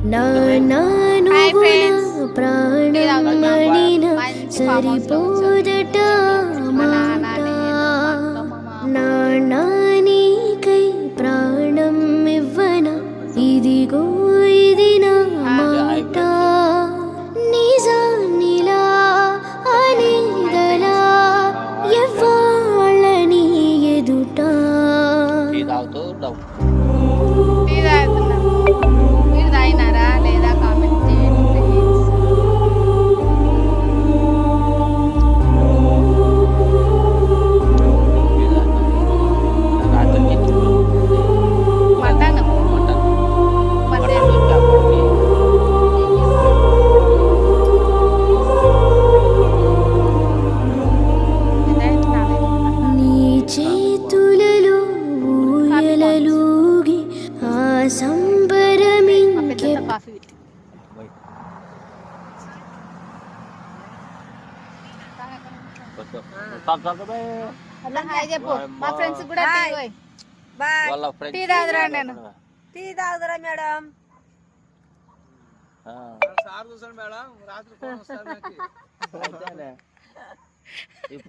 నానువు ప్రాణం మడిన సరిపోదట మాట నానీకై ప్రాణం ఇవ్వన ఇదిగో ఇది నా మాట నిజానిలా అనేదలా ఎవ్వాళ్ళని ఎదుట మీరు తాగినారా లేదా కామెంట్ చేయండి మటన్ నీ చేతులలో ఊయలలూగి ఆ సంబరమింకె కాఫీ చెప్పు మా ఫ్రెండ్స్ కూడా టీ తాగురా నేను టీ తాగుదురా మేడం సార్ చూసాను మేడం రాత్రి ఫోన్ వస్తాను